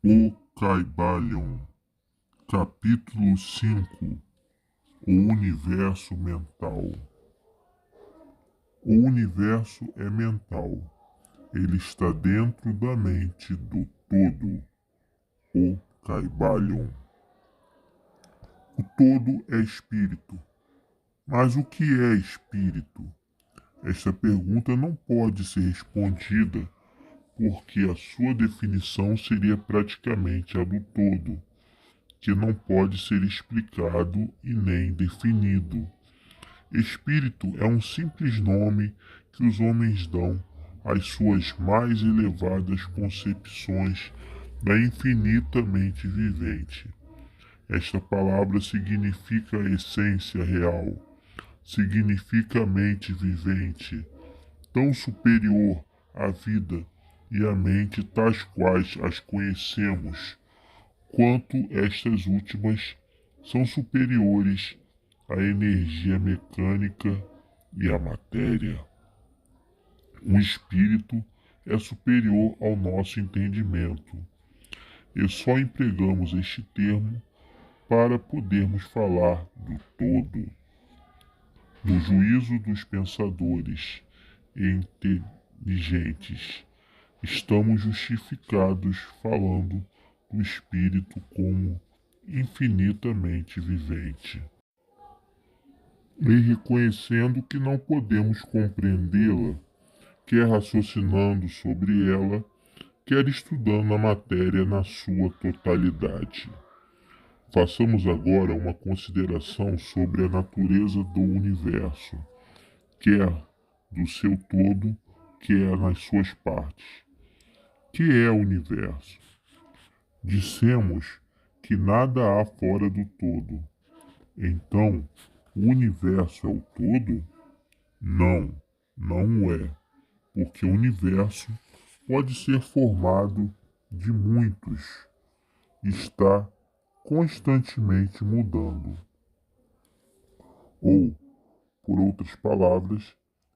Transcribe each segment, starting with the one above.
O Caibalion, capítulo 5. O universo mental. O universo é mental. Ele está dentro da mente do todo. O Caibalion. O todo é espírito. Mas o que é espírito? Esta pergunta não pode ser respondida porque a sua definição seria praticamente a do todo, que não pode ser explicado e nem definido. Espírito é um simples nome que os homens dão às suas mais elevadas concepções da infinitamente vivente. Esta palavra significa essência real, significa mente vivente, tão superior à vida e à mente tais quais as conhecemos, quanto estas últimas são superiores à energia mecânica e à matéria. O espírito é superior ao nosso entendimento, e só empregamos este termo para podermos falar do todo, do juízo dos pensadores e inteligentes. Estamos justificados falando do espírito como infinitamente vivente, e reconhecendo que não podemos compreendê-la, quer raciocinando sobre ela, quer estudando a matéria na sua totalidade. Façamos agora uma consideração sobre a natureza do universo, quer do seu todo, quer nas suas partes. Que é o universo? Dissemos que nada há fora do todo. Então, o universo é o todo? Não, não é, porque o universo pode ser formado de muitos, está constantemente mudando. Ou, por outras palavras,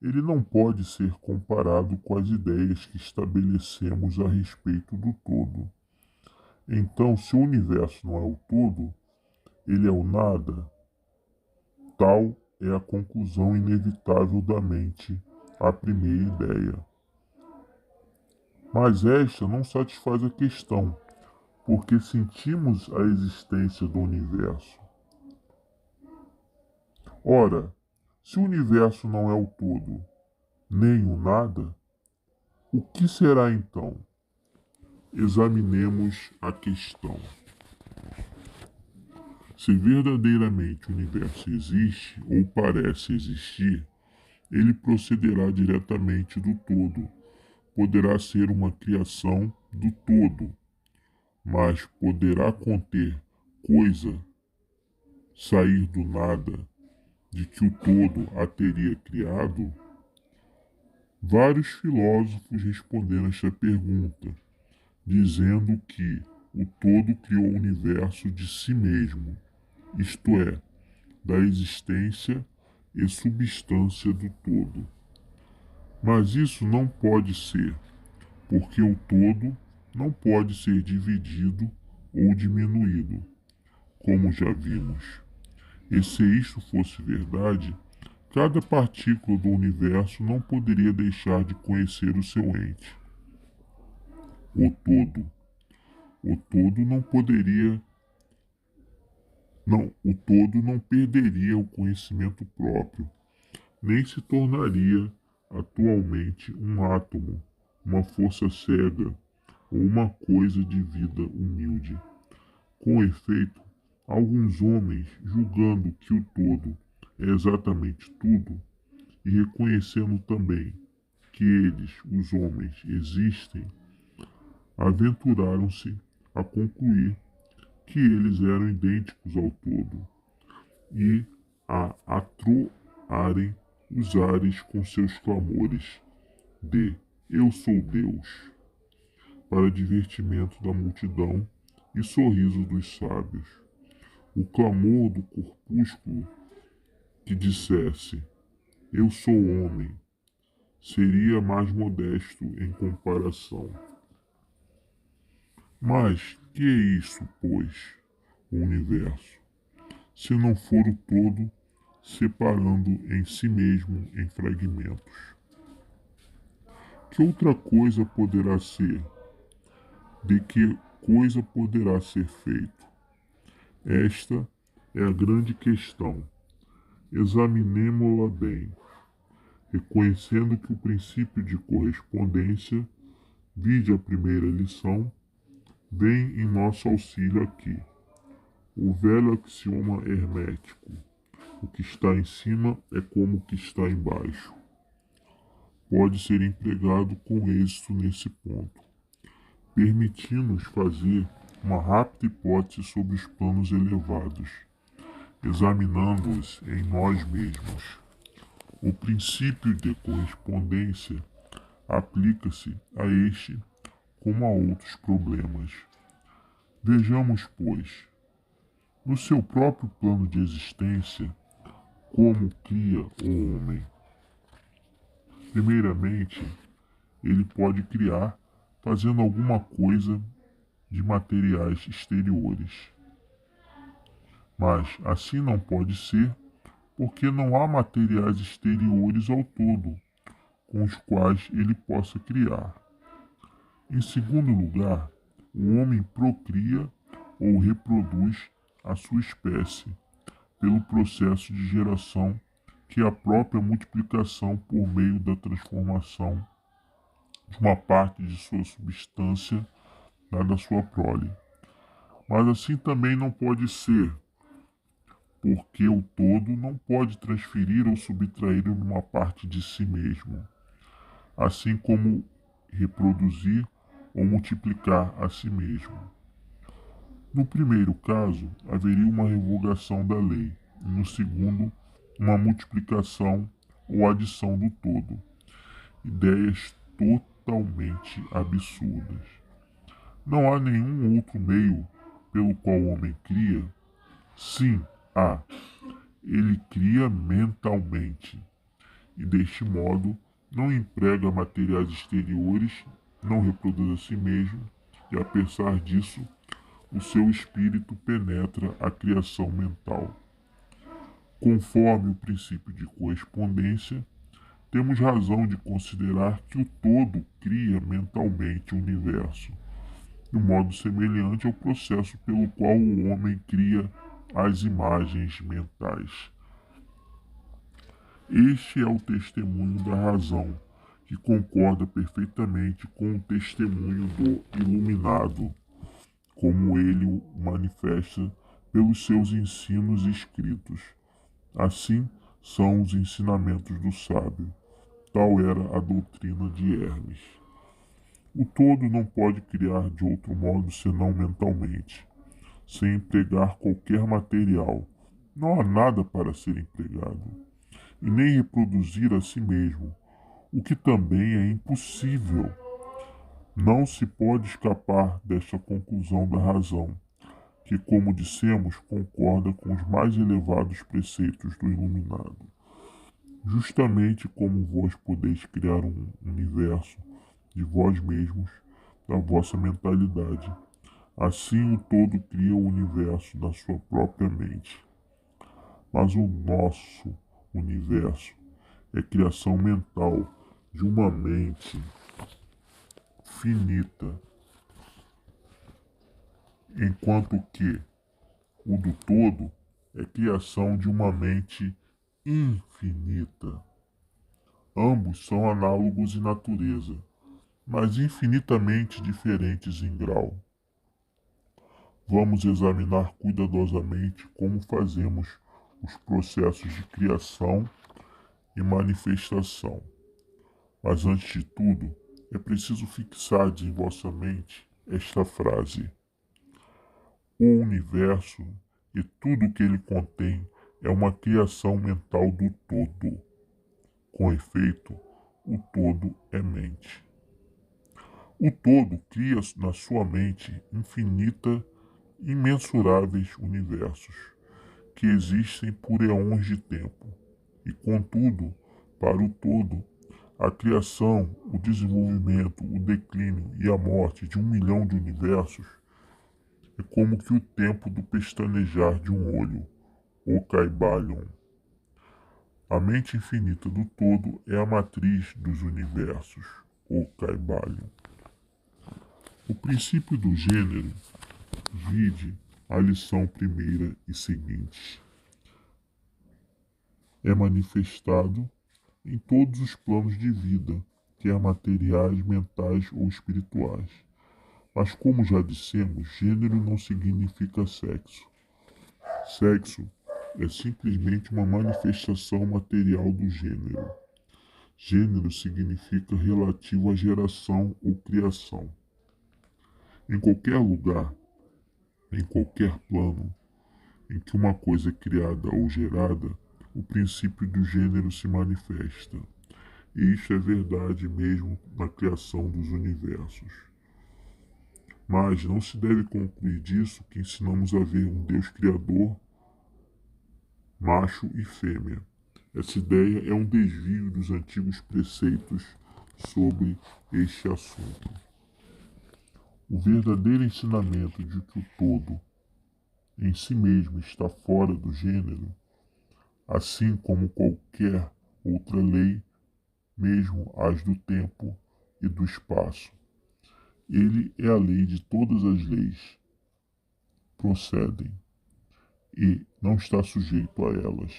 ele não pode ser comparado com as ideias que estabelecemos a respeito do todo. Então, se o universo não é o todo, ele é o nada. Tal é a conclusão inevitável da mente à primeira ideia. Mas esta não satisfaz a questão, porque sentimos a existência do universo. Ora, se o universo não é o todo, nem o nada, o que será então? Examinemos a questão. Se verdadeiramente o universo existe ou parece existir, ele procederá diretamente do todo. Poderá ser uma criação do todo, mas poderá conter coisa, sair do nada, de que o todo a teria criado? Vários filósofos responderam esta pergunta, dizendo que o todo criou o universo de si mesmo, isto é, da existência e substância do todo. Mas isso não pode ser, porque o todo não pode ser dividido ou diminuído, como já vimos. E se isto fosse verdade, cada partícula do universo não poderia deixar de conhecer o seu ente. O todo. O todo não poderia. Não, o todo não perderia o conhecimento próprio, nem se tornaria atualmente um átomo, uma força cega ou uma coisa de vida humilde. Com efeito, alguns homens, julgando que o todo é exatamente tudo, e reconhecendo também que eles, os homens, existem, aventuraram-se a concluir que eles eram idênticos ao todo e a atroarem os ares com seus clamores de "Eu sou Deus", para divertimento da multidão e sorriso dos sábios. O clamor do corpúsculo que dissesse "Eu sou homem" seria mais modesto em comparação. Mas que é isso, pois, o universo, se não for o todo separando em si mesmo em fragmentos? Que outra coisa poderá ser? De que coisa poderá ser feito? Esta é a grande questão. Examinemo-la bem, reconhecendo que o princípio de correspondência, vide a primeira lição, vem em nosso auxílio aqui. O velho axioma hermético: o que está em cima é como o que está embaixo. Pode ser empregado com êxito nesse ponto, permitindo-nos fazer uma rápida hipótese sobre os planos elevados, examinando-os em nós mesmos. O princípio de correspondência aplica-se a este como a outros problemas. Vejamos, pois, no seu próprio plano de existência, como cria o homem. Primeiramente, ele pode criar fazendo alguma coisa de materiais exteriores. Mas assim não pode ser, porque não há materiais exteriores ao todo com os quais ele possa criar. Em segundo lugar, o homem procria ou reproduz a sua espécie pelo processo de geração, que é a própria multiplicação por meio da transformação de uma parte de sua substância na sua prole. Mas assim também não pode ser, porque o todo não pode transferir ou subtrair uma parte de si mesmo, assim como reproduzir ou multiplicar a si mesmo. No primeiro caso, haveria uma revogação da lei, e no segundo, uma multiplicação ou adição do todo. Ideias totalmente absurdas. Não há nenhum outro meio pelo qual o homem cria? Sim, há. Ele cria mentalmente, e deste modo não emprega materiais exteriores, não reproduz a si mesmo, e apesar disso, o seu espírito penetra a criação mental. Conforme o princípio de correspondência, temos razão de considerar que o todo cria mentalmente o universo, de modo semelhante ao processo pelo qual o homem cria as imagens mentais. Este é o testemunho da razão, que concorda perfeitamente com o testemunho do iluminado, como ele o manifesta pelos seus ensinos escritos. Assim são os ensinamentos do sábio. Tal era a doutrina de Hermes. O todo não pode criar de outro modo senão mentalmente, sem empregar qualquer material. Não há nada para ser empregado, e nem reproduzir a si mesmo, o que também é impossível. Não se pode escapar desta conclusão da razão, que, como dissemos, concorda com os mais elevados preceitos do iluminado. Justamente como vós podeis criar um universo de vós mesmos, da vossa mentalidade, assim o todo cria o universo da sua própria mente. Mas o nosso universo é criação mental de uma mente finita, enquanto que o do todo é criação de uma mente infinita. Ambos são análogos em natureza, mas infinitamente diferentes em grau. Vamos examinar cuidadosamente como fazemos os processos de criação e manifestação. Mas antes de tudo, é preciso fixar em vossa mente esta frase: o universo e tudo o que ele contém é uma criação mental do todo. Com efeito, o todo é mente. O todo cria na sua mente imensuráveis universos, que existem por eões de tempo, e contudo, para o todo, A criação, o desenvolvimento, o declínio e a morte de 1 milhão de universos é como que o tempo do pestanejar de um olho, o Caibalion. A mente infinita do todo é a matriz dos universos, o Caibalion. O princípio do gênero, vide a lição primeira e seguinte, é manifestado em todos os planos de vida, quer materiais, mentais ou espirituais. Mas como já dissemos, gênero não significa sexo. Sexo é simplesmente uma manifestação material do gênero. Gênero significa relativo à geração ou criação. Em qualquer lugar, em qualquer plano, em que uma coisa é criada ou gerada, o princípio do gênero se manifesta. E isso é verdade mesmo na criação dos universos. Mas não se deve concluir disso que ensinamos a ver um Deus Criador, macho e fêmea. Essa ideia é um desvio dos antigos preceitos sobre este assunto. O verdadeiro ensinamento de que o todo em si mesmo está fora do gênero, assim como qualquer outra lei, mesmo as do tempo e do espaço. Ele é a lei de todas as leis, procedem, e não está sujeito a elas.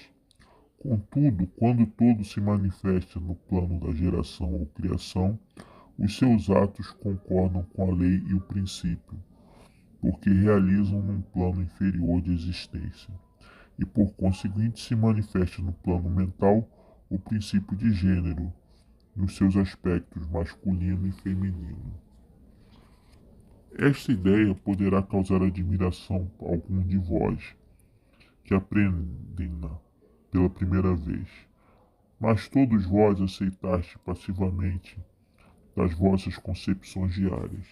Contudo, quando todo se manifesta no plano da geração ou criação, os seus atos concordam com a lei e o princípio, porque realizam num plano inferior de existência, e por conseguinte se manifesta no plano mental o princípio de gênero, nos seus aspectos masculino e feminino. Esta ideia poderá causar admiração a algum de vós, que aprendem-na pela primeira vez, mas todos vós aceitaste passivamente das vossas concepções diárias.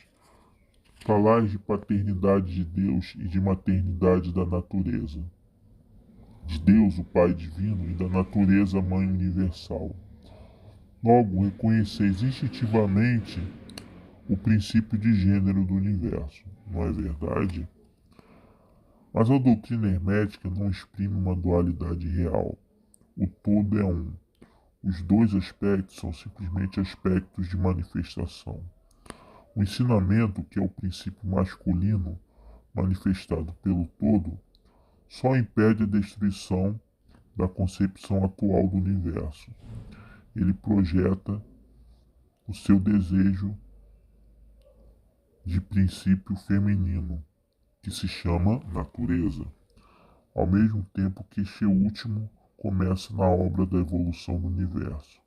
Falais de paternidade de Deus e de maternidade da natureza, de Deus o Pai Divino e da natureza Mãe Universal. Logo, reconheceis instintivamente o princípio de gênero do universo, não é verdade? Mas a doutrina hermética não exprime uma dualidade real. O todo é um. Os dois aspectos são simplesmente aspectos de manifestação. O ensinamento, que é o princípio masculino manifestado pelo todo, só impede a destruição da concepção atual do universo. Ele projeta o seu desejo de princípio feminino, que se chama natureza, ao mesmo tempo que este último começa na obra da evolução do universo,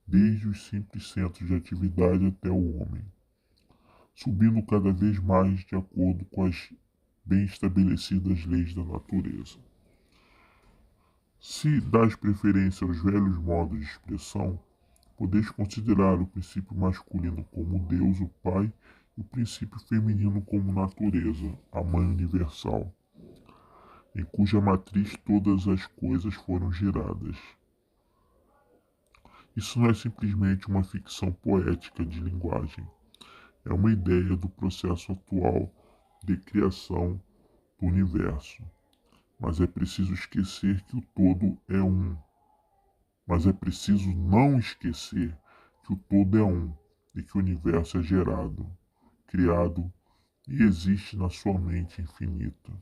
desde os simples centros de atividade até o homem, subindo cada vez mais de acordo com as bem estabelecidas leis da natureza. Se dás preferência aos velhos modos de expressão, podeis considerar o princípio masculino como Deus, o Pai, e o princípio feminino como natureza, a Mãe Universal, em cuja matriz todas as coisas foram geradas. Isso não é simplesmente uma ficção poética de linguagem, é uma ideia do processo atual de criação do universo. Mas é preciso esquecer que o todo é um. Mas é preciso não esquecer que o todo é um e que o universo é gerado, criado e existe na sua mente infinita.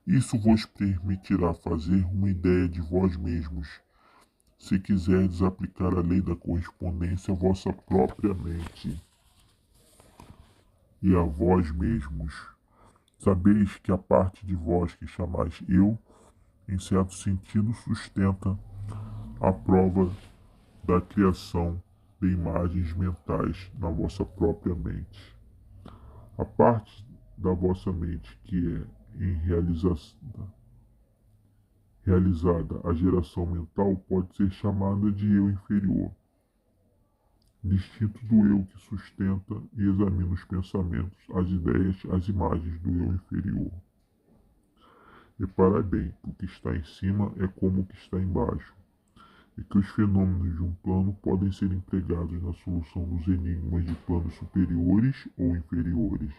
Isso vos permitirá fazer uma ideia de vós mesmos, se quiserdes aplicar a lei da correspondência à vossa própria mente e a vós mesmos. Sabeis que a parte de vós que chamais eu, em certo sentido, sustenta a prova da criação de imagens mentais na vossa própria mente. A parte da vossa mente que é realizada a geração mental pode ser chamada de eu inferior, distinto do eu que sustenta e examina os pensamentos, as ideias, as imagens do eu inferior. Reparai bem, o que está em cima é como o que está embaixo. e que os fenômenos de um plano podem ser empregados na solução dos enigmas de planos superiores ou inferiores.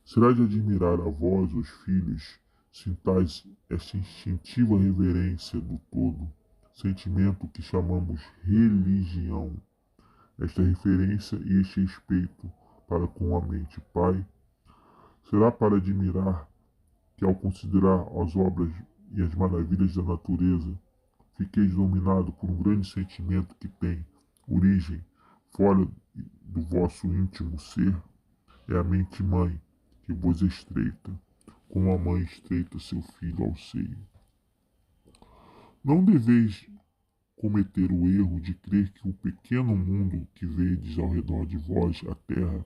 Será de admirar a vós, os filhos, sintais esta instintiva reverência do todo, sentimento que chamamos religião, esta referência e este respeito para com a mente Pai. Será para admirar que, ao considerar as obras e as maravilhas da natureza, fiqueis dominado por um grande sentimento que tem origem fora do vosso íntimo ser, é a mente mãe que vos estreita, como a mãe estreita seu filho ao seio. Não deveis cometer o erro de crer que o pequeno mundo que vedes ao redor de vós, a Terra,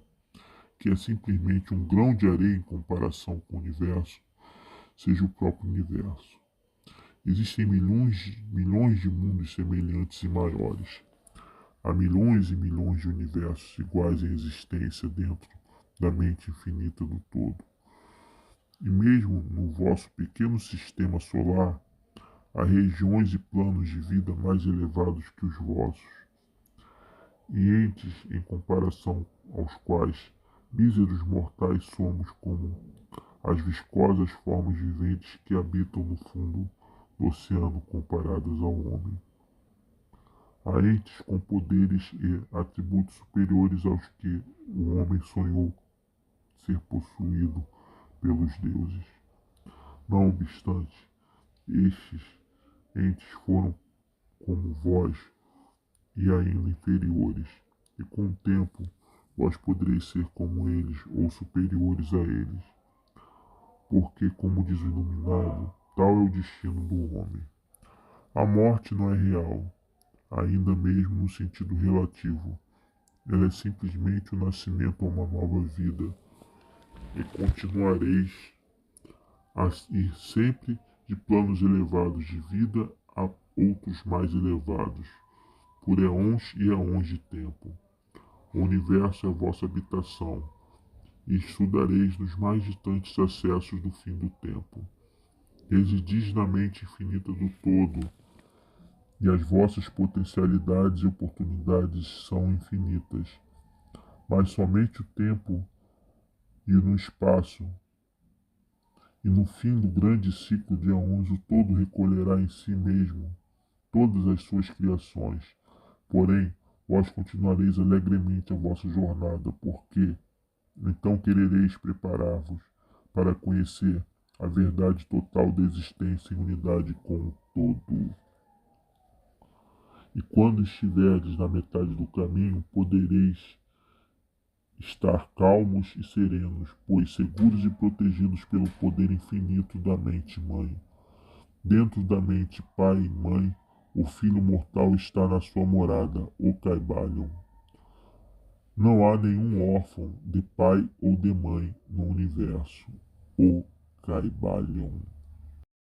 que é simplesmente um grão de areia em comparação com o universo, seja o próprio universo. Existem milhões de mundos semelhantes e maiores. Há milhões e milhões de universos iguais em existência dentro da mente infinita do todo. E mesmo no vosso pequeno sistema solar, há regiões e planos de vida mais elevados que os vossos, e entes em comparação aos quais míseros mortais somos como as viscosas formas viventes que habitam no fundo do oceano comparadas ao homem. Há entes com poderes e atributos superiores aos que o homem sonhou ser possuído pelos deuses. Não obstante, estes entes foram como vós e ainda inferiores, e com o tempo vós podereis ser como eles ou superiores a eles, porque, como diz o Iluminado, tal é o destino do homem. A morte não é real, ainda mesmo no sentido relativo. Ela é simplesmente o nascimento a uma nova vida, e continuareis a ir sempre de planos elevados de vida a outros mais elevados, por éons e éons de tempo. O universo é a vossa habitação, e estudareis nos mais distantes acessos do fim do tempo. Residis na mente infinita do todo, e as vossas potencialidades e oportunidades são infinitas. Mas somente o tempo e no espaço, e no fim do grande ciclo de aonde o todo recolherá em si mesmo todas as suas criações. Porém, vós continuareis alegremente a vossa jornada, porque então querereis preparar-vos para conhecer a verdade total da existência em unidade com o todo. E quando estiverdes na metade do caminho, podereis estar calmos e serenos, pois seguros e protegidos pelo poder infinito da mente mãe. Dentro da mente pai e mãe, o filho mortal está na sua morada, o Caibalion. Não há nenhum órfão de pai ou de mãe no universo, o Caibalion.